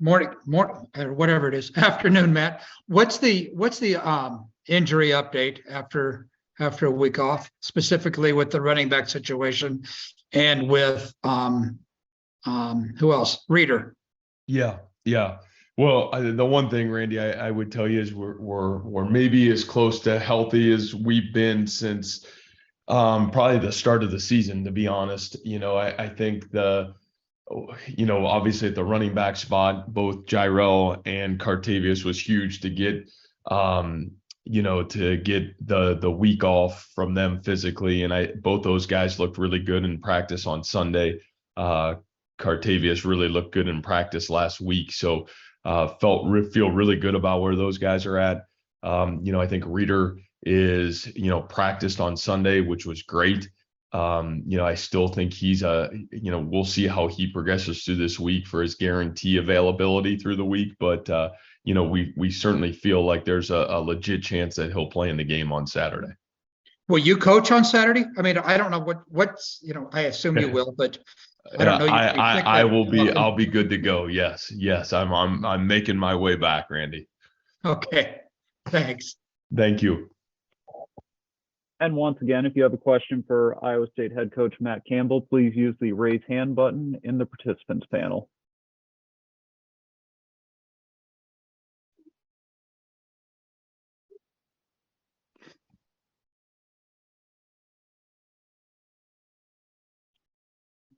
or whatever it is, afternoon, Matt. What's the injury update after a week off, specifically with the running back situation and with who else? Reader. Yeah. Well, the one thing, Randy, I would tell you is we're maybe as close to healthy as we've been since probably the start of the season, to be honest. I think obviously at the running back spot, both Jirel and Cartavius was huge to get, to get the week off from them physically. And both those guys looked really good in practice on Sunday. Cartavius really looked good in practice last week. So feel really good about where those guys are at. I think Reader is, practiced on Sunday, which was great. I still think he's we'll see how he progresses through this week for his guarantee availability through the week. But, we certainly feel like there's a legit chance that he'll play in the game on Saturday. Will you coach on Saturday? I mean, I don't know what's, I assume you will, but I don't know. I will be. I'll be good to go. Yes. I'm making my way back, Randy. Okay. Thanks. Thank you. And once again, if you have a question for Iowa State head coach Matt Campbell, please use the raise hand button in the participants panel.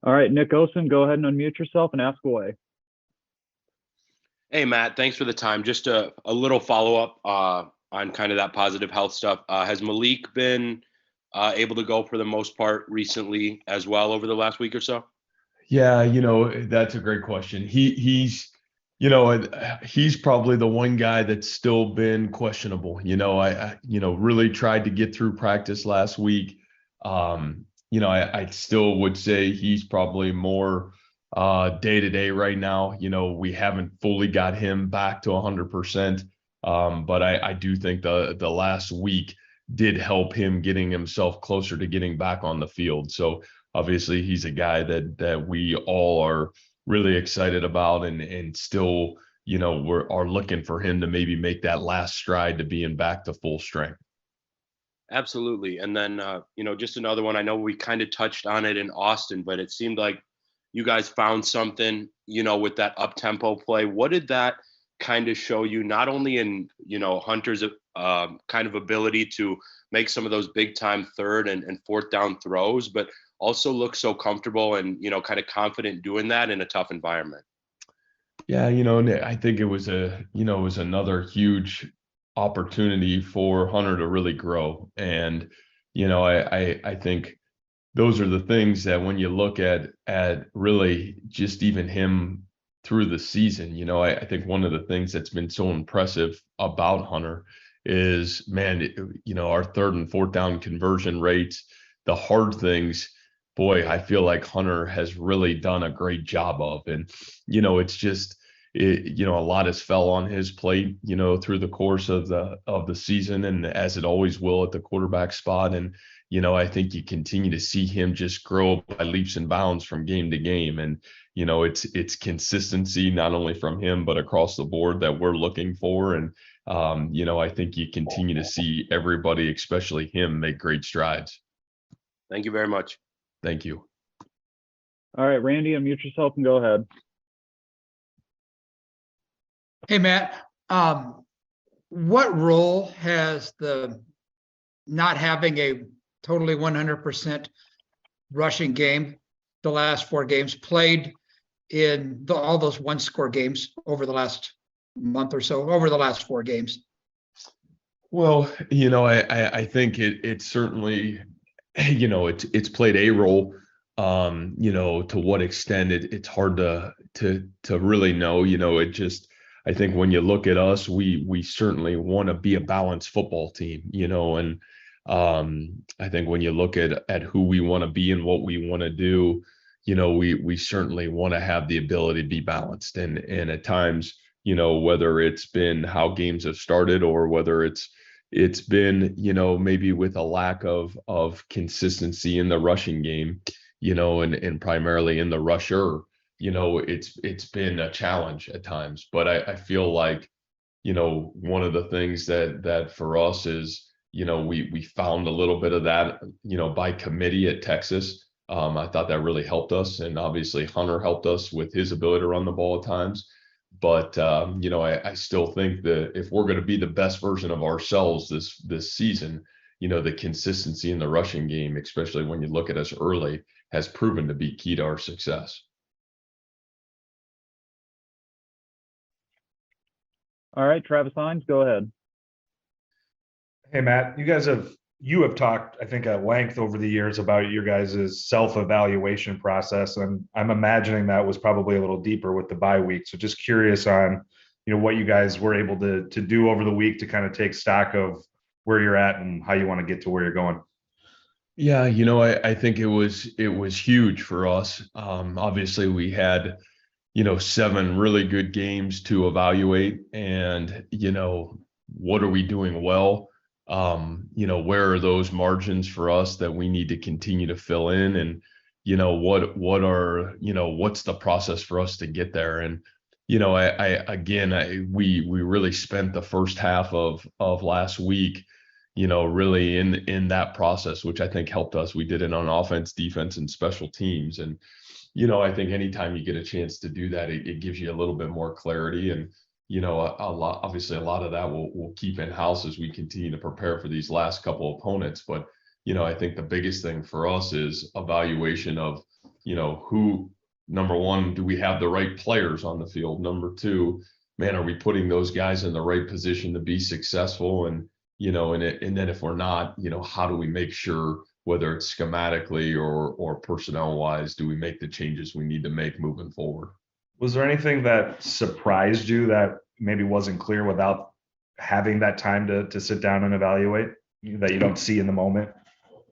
All right, Nick Osen, go ahead and unmute yourself and ask away. Hey, Matt, thanks for the time. Just a little follow-up on kind of that positive health stuff. Has Malik been able to go for the most part recently as well over the last week or so? Yeah, that's a great question. He's probably the one guy that's still been questionable. I really tried to get through practice last week. I still would say he's probably more day-to-day right now. We haven't fully got him back to 100%. But I do think the last week did help him getting himself closer to getting back on the field. So obviously he's a guy that we all are really excited about and still, are looking for him to maybe make that last stride to being back to full strength. Absolutely. And then, just another one. I know we kind of touched on it in Austin, but it seemed like you guys found something, with that up-tempo play. What did that kind of show you, not only in, Hunter's kind of ability to make some of those big-time third and fourth down throws, but also look so comfortable and, kind of confident doing that in a tough environment? Yeah, I think it was another huge opportunity for Hunter to really grow. And, I think those are the things that when you look at really just even him through the season, I think one of the things that's been so impressive about Hunter is, man, our third and fourth down conversion rates, the hard things, boy, I feel like Hunter has really done a great job of. And, it's just, a lot has fell on his plate, through the course of the season, and as it always will at the quarterback spot. And, I think you continue to see him just grow by leaps and bounds from game to game. And, it's consistency, not only from him, but across the board that we're looking for. And, I think you continue to see everybody, especially him, make great strides. Thank you very much. Thank you. All right, Randy, unmute yourself and go ahead. Hey, Matt, what role has the not having a totally 100% rushing game the last 4 games played in all those one-score games over the last month or so, over the last 4 games? Well, I think it certainly, it's played a role. To what extent it's hard to really know. I think when you look at us, we certainly want to be a balanced football team, and I think when you look at who we want to be and what we want to do, we certainly want to have the ability to be balanced. And at times, whether it's been how games have started or whether it's been, maybe with a lack of consistency in the rushing game, and primarily in the rusher, it's been a challenge at times. But I feel like, one of the things that for us is, we found a little bit of that, by committee at Texas. I thought that really helped us, and obviously Hunter helped us with his ability to run the ball at times. But I still think that if we're going to be the best version of ourselves this season, the consistency in the rushing game, especially when you look at us early, has proven to be key to our success. All right, Travis Hines, go ahead. Hey, Matt, you have talked, I think, at length over the years about your guys' self-evaluation process, and I'm imagining that was probably a little deeper with the bye week. So just curious on, what you guys were able to do over the week to kind of take stock of where you're at and how you want to get to where you're going. Yeah, I think it was huge for us. Obviously, we had 7 really good games to evaluate, and what are we doing well? Where are those margins for us that we need to continue to fill in, and what's the process for us to get there? And we really spent the first half of last week really in that process, which I think helped us. We did it on offense, defense, and special teams. And I think anytime you get a chance to do that, it gives you a little bit more clarity. And obviously a lot of that we'll keep in house as we continue to prepare for these last couple opponents. But I think the biggest thing for us is evaluation of who, number one, do we have the right players on the field? Number two, man, are we putting those guys in the right position to be successful? And and then if we're not, how do we make sure, whether it's schematically or personnel wise, do we make the changes we need to make moving forward? Was there anything that surprised you that maybe wasn't clear without having that time to sit down and evaluate that you don't see in the moment?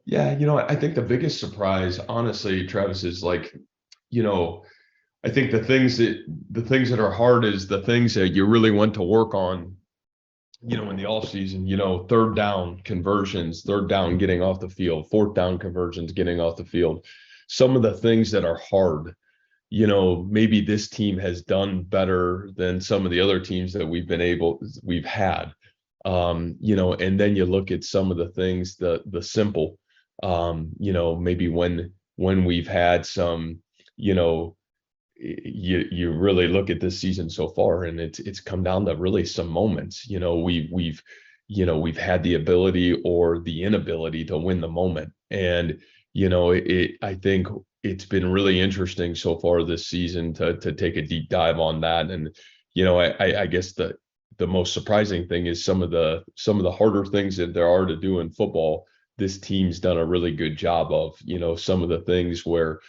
Yeah, I think the biggest surprise, honestly, Travis, is like, I think the things that are hard is the things that you really want to work on, in the off season, third down conversions, third down getting off the field, fourth down conversions getting off the field. Some of the things that are hard, maybe this team has done better than some of the other teams that we've had. And then you look at some of the things, the simple, maybe when we've had some, you really look at this season so far, and it's come down to really some moments. We've had the ability or the inability to win the moment. And I think it's been really interesting so far this season to take a deep dive on that. And I guess the most surprising thing is some of the harder things that there are to do in football, this team's done a really good job of. Some of the things where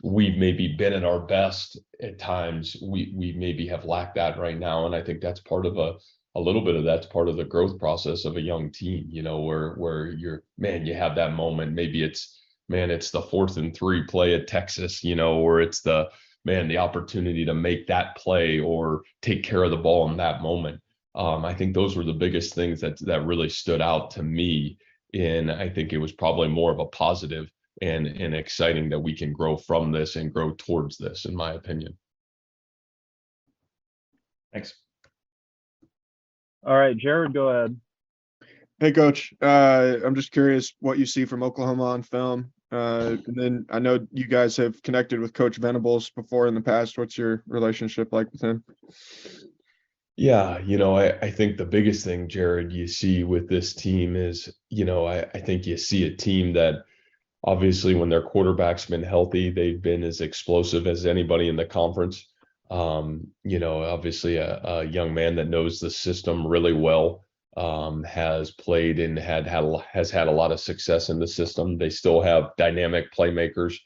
we've maybe been at our best at times, we maybe have lacked that right now. And I think that's part of a little bit of that's part of the growth process of a young team, where you have that moment. Maybe it's the 4th and 3 play at Texas, or it's the opportunity to make that play or take care of the ball in that moment. I think those were the biggest things that really stood out to me. And I think it was probably more of a positive and exciting that we can grow from this and grow towards this, in my opinion. Thanks. All right, Jared, go ahead. Hey, Coach. I'm just curious what you see from Oklahoma on film. And then I know you guys have connected with Coach Venables before in the past. What's your relationship like with him? Yeah, I think the biggest thing, Jared, you see with this team is, I think you see a team that obviously when their quarterback's been healthy, they've been as explosive as anybody in the conference. Obviously a young man that knows the system really well, has played and has had a lot of success in the system. They still have dynamic playmakers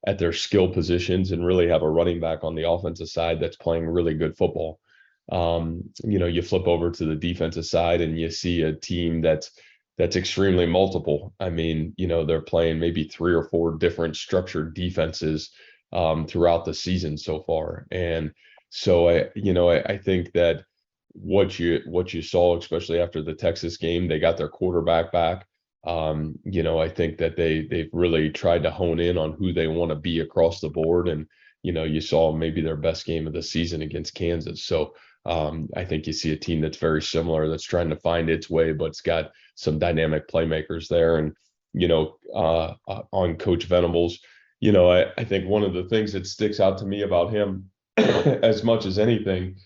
at their skill positions and really have a running back on the offensive side that's playing really good football. You flip over to the defensive side and you see a team that's extremely multiple. I mean, they're playing maybe 3 or 4 different structured defenses throughout the season so far. And so I think that what you saw, especially after the Texas game, they got their quarterback back. I think that they've really tried to hone in on who they want to be across the board. And you saw maybe their best game of the season against Kansas. So I think you see a team that's very similar, that's trying to find its way, but it's got some dynamic playmakers there. And, on Coach Venables, I think one of the things that sticks out to me about him as much as anything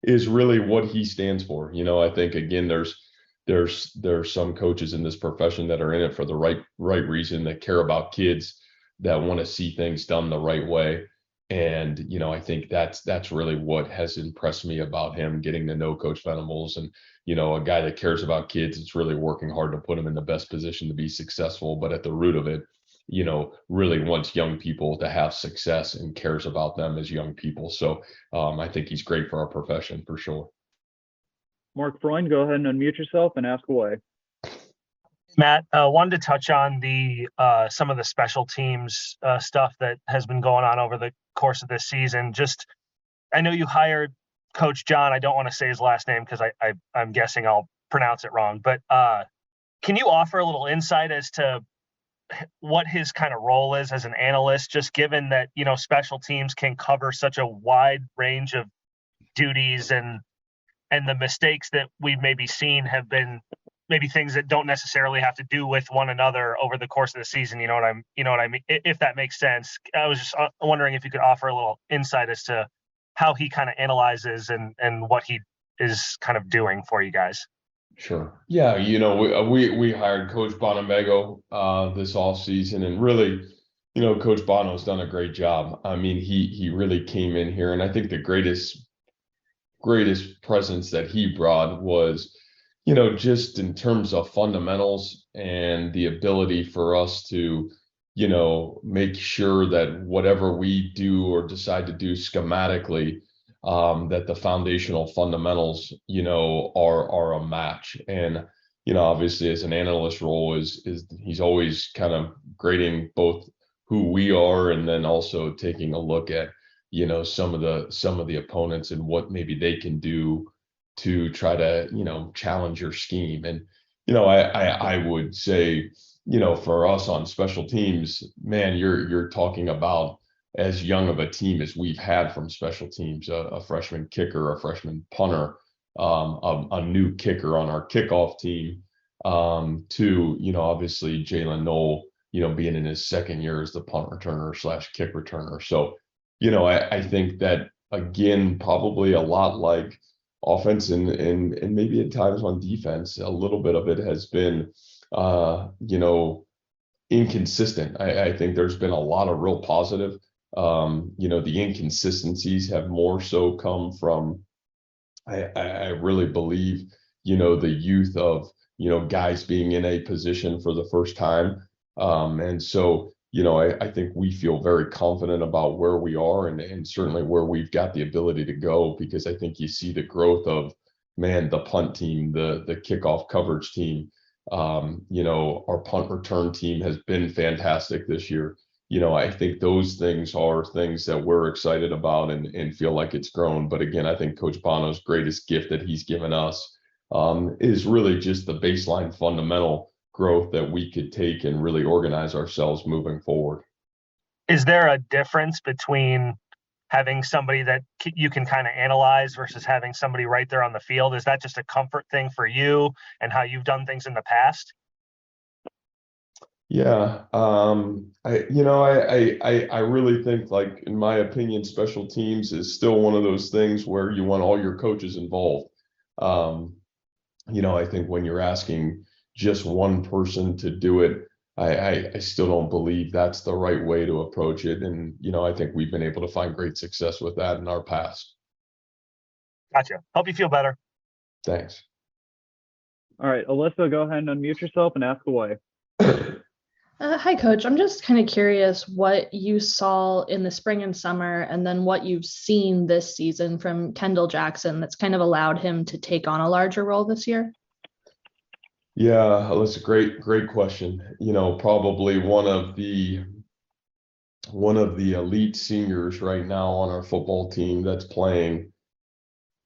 is really what he stands for. I think, again, there's some coaches in this profession that are in it for the right reason, that care about kids, that want to see things done the right way. And, I think that's really what has impressed me about him, getting to know Coach Venables, and, a guy that cares about kids. It's really working hard to put them in the best position to be successful. But at the root of it, really wants young people to have success and cares about them as young people. So I think he's great for our profession for sure. Mark Freund, go ahead and unmute yourself and ask away. Matt, wanted to touch on some of the special teams stuff that has been going on over the course of this season. Just, I know you hired Coach John. I don't want to say his last name because I'm guessing I'll pronounce it wrong. But can you offer a little insight as to what his kind of role is as an analyst, just given that, special teams can cover such a wide range of duties, and the mistakes that we've maybe seen have been maybe things that don't necessarily have to do with one another over the course of the season. You know what I mean? If that makes sense. I was just wondering if you could offer a little insight as to how he kind of analyzes and what he is kind of doing for you guys. Sure. Yeah. We hired Coach Bonamego this offseason, and really, Coach Bono's done a great job. I mean, he really came in here, and I think the greatest presence that he brought was, just in terms of fundamentals and the ability for us to, make sure that whatever we do or decide to do schematically, that the foundational fundamentals, are a match. And, obviously as an analyst role is he's always kind of grading both who we are, and then also taking a look at, some of the opponents and what maybe they can do to try to, challenge your scheme. And, I would say, for us on special teams, man, you're talking about as young of a team as we've had from special teams, a freshman kicker, a freshman punter, a new kicker on our kickoff team, to, obviously Jalen Knoll, being in his second year as the punt returner / kick returner. So, I think that, again, probably a lot like offense and maybe at times on defense, a little bit of it has been, inconsistent. I think there's been a lot of real positive. The inconsistencies have more so come from, I really believe, the youth of, guys being in a position for the first time. And so, I think we feel very confident about where we are, and certainly where we've got the ability to go, because I think you see the growth of, man, the punt team, the kickoff coverage team, our punt return team has been fantastic this year. I think those things are things that we're excited about and feel like it's grown. But again, I think Coach Bono's greatest gift that he's given us is really just the baseline fundamental growth that we could take and really organize ourselves moving forward. Is there a difference between having somebody that you can kind of analyze versus having somebody right there on the field? Is that just a comfort thing for you and how you've done things in the past? Yeah. I really think, like, in my opinion, special teams is still one of those things where you want all your coaches involved. I think when you're asking just one person to do it, I still don't believe that's the right way to approach it. And, I think we've been able to find great success with that in our past. Gotcha. Hope you feel better. Thanks. All right, Alyssa, go ahead and unmute yourself and ask away. Hi, Coach. I'm just kind of curious what you saw in the spring and summer, and then what you've seen this season from Kendall Jackson that's kind of allowed him to take on a larger role this year. Yeah, that's a great question. Probably one of the elite seniors right now on our football team that's playing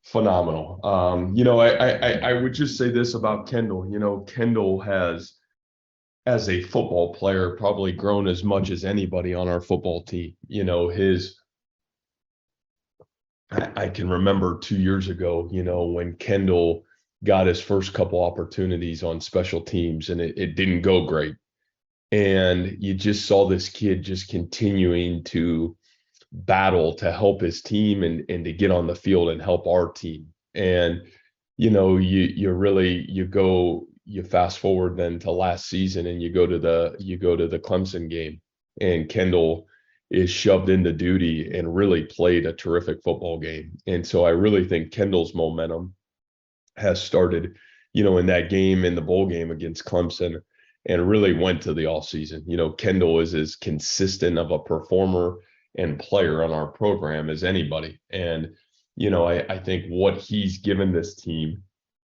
phenomenal. I would just say this about Kendall. Kendall has, as a football player, probably grown as much as anybody on our football team. His I can remember 2 years ago, when Kendall got his first couple opportunities on special teams and it didn't go great. And you just saw this kid just continuing to battle to help his team and to get on the field and help our team. And, you fast forward then to last season and you go to the Clemson game, and Kendall is shoved into duty and really played a terrific football game. And so I really think Kendall's momentum has started, in that game, in the bowl game against Clemson, and really went to the all season. Kendall is as consistent of a performer and player on our program as anybody. And, I think what he's given this team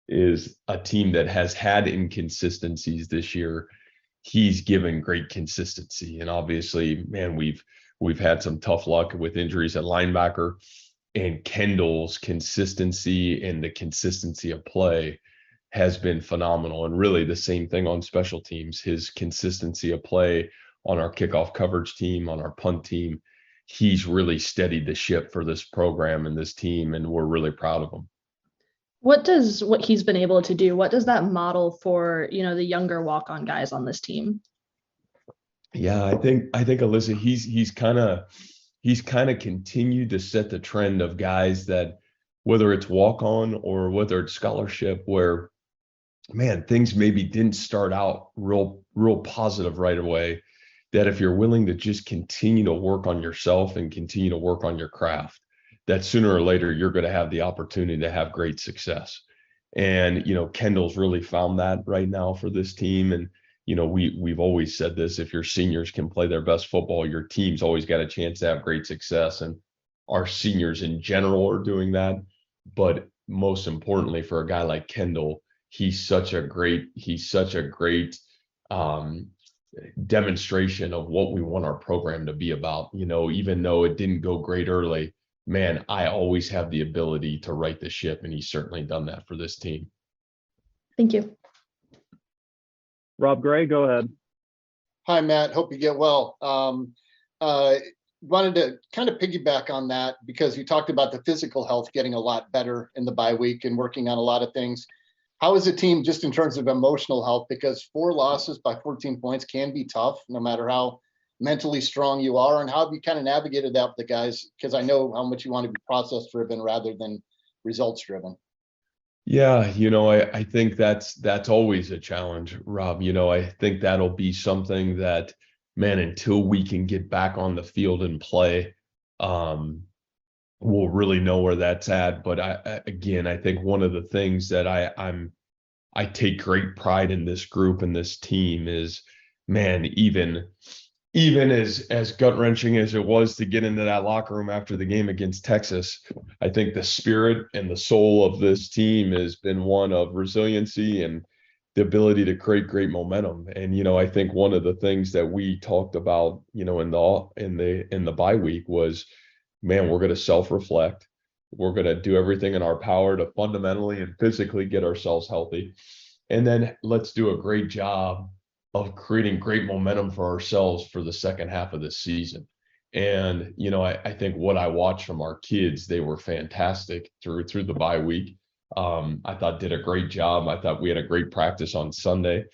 is a team that has had inconsistencies this year. He's given great consistency. And obviously, man, we've had some tough luck with injuries at linebacker, and Kendall's consistency and the consistency of play has been phenomenal. And really the same thing on special teams, his consistency of play on our kickoff coverage team, on our punt team. He's really steadied the ship for this program and this team, and we're really proud of him. What he's been able to do, what does that model for, the younger walk-on guys on this team? Yeah, I think Alyssa, he's kind of continued to set the trend of guys that, whether it's walk on or whether it's scholarship, where, man, things maybe didn't start out real positive right away, that if you're willing to just continue to work on yourself and continue to work on your craft, that sooner or later you're going to have the opportunity to have great success. And, Kendall's really found that right now for this team. And, we've always said this: if your seniors can play their best football, your team's always got a chance to have great success. And our seniors in general are doing that. But most importantly, for a guy like Kendall, he's such a great demonstration of what we want our program to be about. Even though it didn't go great early, man, I always have the ability to right the ship, and he's certainly done that for this team. Thank you. Rob Gray, go ahead. Hi, Matt. Hope you get well. Wanted to kind of piggyback on that because you talked about the physical health getting a lot better in the bye week and working on a lot of things. How is the team just in terms of emotional health? Because 4 losses by 14 points can be tough, no matter how mentally strong you are. And how have you kind of navigated that with the guys? Because I know how much you want to be process driven rather than results driven. Yeah, I think that's always a challenge, Rob. I think that'll be something that, man, until we can get back on the field and play, we'll really know where that's at. But I think one of the things that I take great pride in this group and this team is, man, even as gut-wrenching as it was to get into that locker room after the game against Texas, I think the spirit and the soul of this team has been one of resiliency and the ability to create great momentum. And, I think one of the things that we talked about, in the bye week was, man, we're going to self-reflect. We're going to do everything in our power to fundamentally and physically get ourselves healthy. And then let's do a great job of creating great momentum for ourselves for the second half of this season. And, I think what I watched from our kids, they were fantastic through the bye week. I thought did a great job. I thought we had a great practice on Sunday,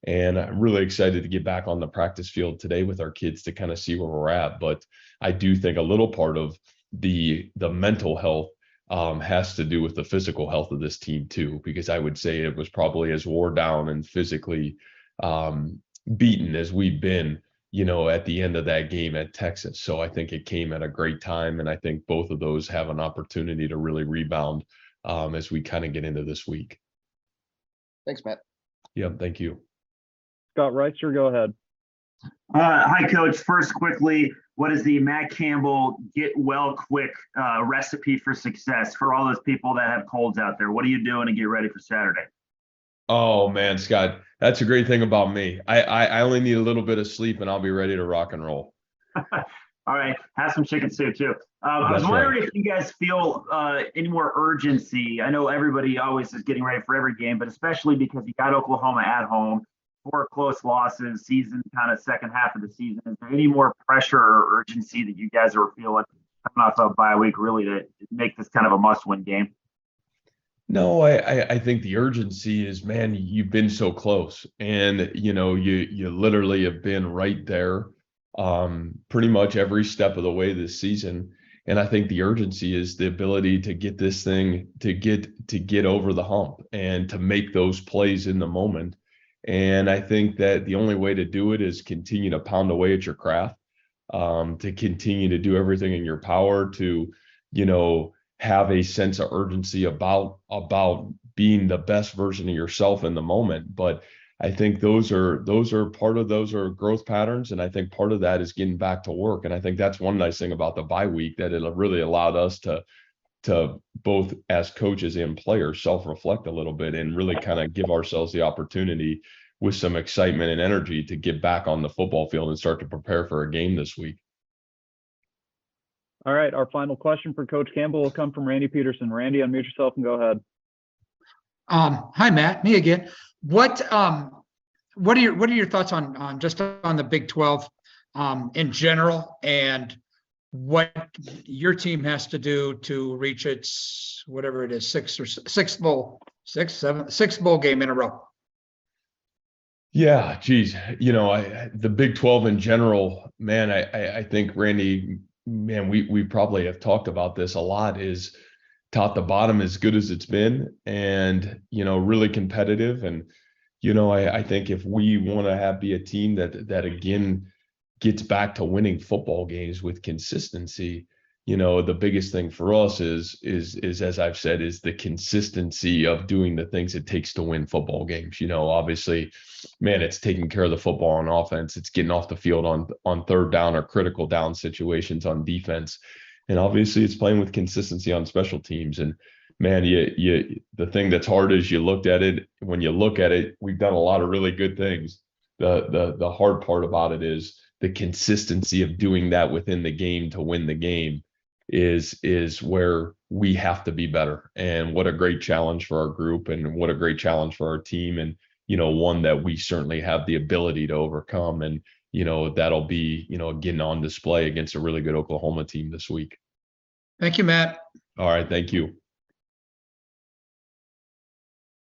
and I'm really excited to get back on the practice field today with our kids to kind of see where we're at. But I do think a little part of the mental health has to do with the physical health of this team too, because I would say it was probably as wore down and physically beaten as we've been, at the end of that game at Texas. So I think it came at a great time, and I think both of those have an opportunity to really rebound as we kind of get into this week. Thanks, Matt. Yeah, thank you. Scott Reister, go ahead. Hi, Coach. First, quickly, what is the Matt Campbell get well quick recipe for success for all those people that have colds out there? What are you doing to get ready for Saturday? Oh man, Scott, that's a great thing about me. I only need a little bit of sleep and I'll be ready to rock and roll. All right, have some chicken soup too. I was wondering if you guys feel any more urgency. I know everybody always is getting ready for every game, but especially because you got Oklahoma at home, 4 close losses, season kind of second half of the season. Is there any more pressure or urgency that you guys are feeling coming off a bye week really to make this kind of a must-win game? No, I think the urgency is, man, you've been so close, and you literally have been right there, pretty much every step of the way this season. And I think the urgency is the ability to get this thing to get over the hump and to make those plays in the moment. And I think that the only way to do it is continue to pound away at your craft, to continue to do everything in your power to, have a sense of urgency about being the best version of yourself in the moment. But I think those are growth patterns. And I think part of that is getting back to work. And I think that's one nice thing about the bye week, that it really allowed us to both as coaches and players self-reflect a little bit and really kind of give ourselves the opportunity with some excitement and energy to get back on the football field and start to prepare for a game this week. All right, our final question for Coach Campbell will come from Randy Peterson. Randy, unmute yourself and go ahead. Hi, Matt, me again. What are your thoughts on just on the Big 12 in general, and what your team has to do to reach its, whatever it is, sixth bowl game in a row? Yeah, geez, the Big 12 in general, man, I think, Randy, man, we probably have talked about this a lot, is top to bottom as good as it's been, and really competitive. And I think if we want to be a team that again gets back to winning football games with consistency, the biggest thing for us is as I've said, is the consistency of doing the things it takes to win football games. Obviously, man, it's taking care of the football on offense. It's getting off the field on third down or critical down situations on defense. And obviously it's playing with consistency on special teams. And man, the thing that's hard is when you look at it, we've done a lot of really good things. The hard part about it is the consistency of doing that within the game to win the game is where we have to be better. And what a great challenge for our group, and what a great challenge for our team. And, one that we certainly have the ability to overcome. And, that'll be, again, on display against a really good Oklahoma team this week. Thank you, Matt. All right. Thank you.